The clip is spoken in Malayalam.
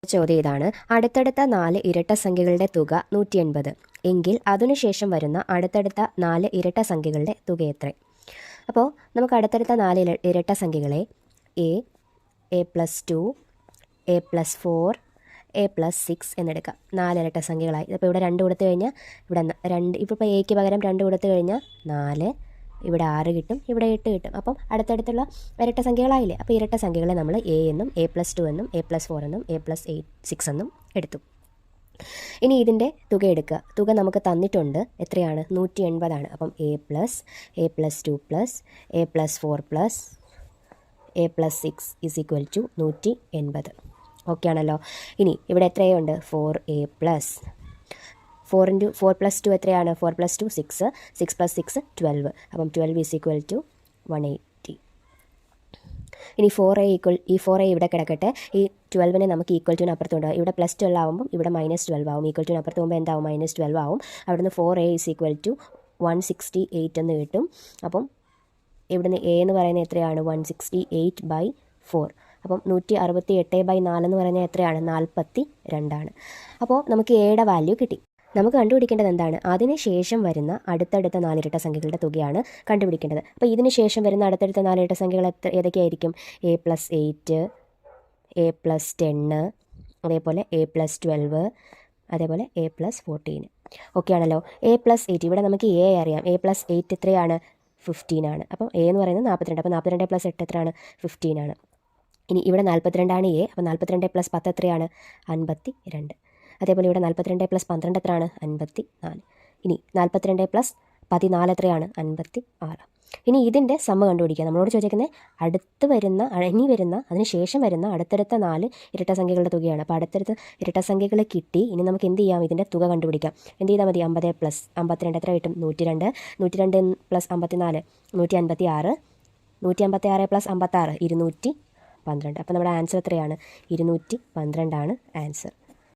ചോദ്യം ഇതാണ്. അടുത്തടുത്ത 4 ഇരട്ട സംഖ്യകളുടെ തുക 180 എങ്കിൽ അതിനുശേഷം വരുന്ന അടുത്തടുത്ത 4 ഇരട്ട സംഖ്യകളുടെ തുക എത്ര? അപ്പോൾ നമുക്ക് അടുത്തടുത്ത 4 ഇരട്ട സംഖ്യകളെ a+2, a+4, a+6 എന്നെടുക്കാം. 4 ഇരട്ട സംഖ്യകളായി. ഇപ്പോൾ ഇവിടെ 2 കൊടുത്തു കഴിഞ്ഞാൽ ഇവിടെ 2, ഇപ്പോൾ എക്ക് പകരം 2 കൊടുത്തു കഴിഞ്ഞാൽ 4, ഇവിടെ 6 കിട്ടും, ഇവിടെ 8 കിട്ടും. അപ്പം അടുത്തടുത്തുള്ള ഇരട്ട സംഖ്യകളായില്ലേ. അപ്പോൾ ഇരട്ട സംഖ്യകളെ നമ്മൾ a എന്നും a+2 എന്നും a+4 എന്നും a+6 എന്നും എടുത്തു. ഇനി ഇതിൻ്റെ തുക എടുക്കുക. തുക നമുക്ക് തന്നിട്ടുണ്ട്. എത്രയാണ്? 180 ആണ്. അപ്പം a+2+, a+4+, a+6 = 180. ഓക്കെ ആണല്ലോ. ഇനി ഇവിടെ എത്രയുണ്ട്? 4a+. 4 + 2 എത്രയാണ്? 4 + 2 6, 6 + 6 12. അപ്പം 12 = 180. ഇനി 4a ഇവിടെ കിടക്കട്ടെ. ഈ 12നെ നമുക്ക് ഈക്വൽ ടുവിന് അപ്പുറത്ത് കൊണ്ടുപോകാം. ഇവിടെ +12 ആവുമ്പം ഇവിടെ -12 ആവും. ഈക്വൽ ടുവിന് അപ്പുറത്ത് പോകുമ്പോൾ എന്താവും? -12 ആവും. അവിടുന്ന് 4a = 168 എന്ന് കിട്ടും. അപ്പം ഇവിടുന്ന് a എന്ന് പറയുന്നത് എത്രയാണ്? 168/4. അപ്പം 168/4 എന്ന് പറയുന്നത് എത്രയാണ്? 42 ആണ്. അപ്പോൾ നമുക്ക് എയുടെ വാല്യൂ കിട്ടി. നമുക്ക് കണ്ടുപിടിക്കേണ്ടത് എന്താണ്? അതിന് ശേഷം വരുന്ന അടുത്തടുത്ത 4 ഇരട്ട സംഖ്യകളുടെ തുകയാണ് കണ്ടുപിടിക്കേണ്ടത്. അപ്പോൾ ഇതിന് ശേഷം വരുന്ന അടുത്തടുത്ത 4 ഇരട്ട സംഖ്യകൾ ഏതൊക്കെയായിരിക്കും? a+8, a+10, അതേപോലെ a+12, അതേപോലെ a+14. ഓക്കെ ആണല്ലോ. a+8 ഇവിടെ നമുക്ക് a അറിയാം. a+8 എത്രയാണ്? 15 ആണ്. അപ്പം a എന്ന് പറയുന്നത് 42. അപ്പോൾ 42 + 8 എത്രയാണ്? 15 ആണ്. ഇനി ഇവിടെ 42 ആണ് a. അപ്പോൾ 42 + 10 എത്രയാണ്? 52. അതേപോലെ ഇവിടെ 42 + 12 എത്രയാണ്? 54. ഇനി 42 + 14 എത്രയാണ്? 56. ഇനി ഇതിൻ്റെ സമ്മ കണ്ടുപിടിക്കുക. നമ്മളോട് ചോദിക്കുന്നത് അതിന് ശേഷം വരുന്ന അടുത്തടുത്ത 4 ഇരട്ട സംഖ്യകളുടെ തുകയാണ്. അപ്പോൾ അടുത്തടുത്ത ഇരട്ട സംഖ്യകൾ കിട്ടി. ഇനി നമുക്ക് എന്ത് ചെയ്യാം? ഇതിൻ്റെ തുക കണ്ടുപിടിക്കാം. എന്ത് ചെയ്താൽ മതി? 50 + 52 എത്ര കിട്ടും? 102. 102 + 54 156. 156 + 56 212. അപ്പോൾ നമ്മുടെ ആൻസർ എത്രയാണ്? 212 ആണ് ആൻസർ.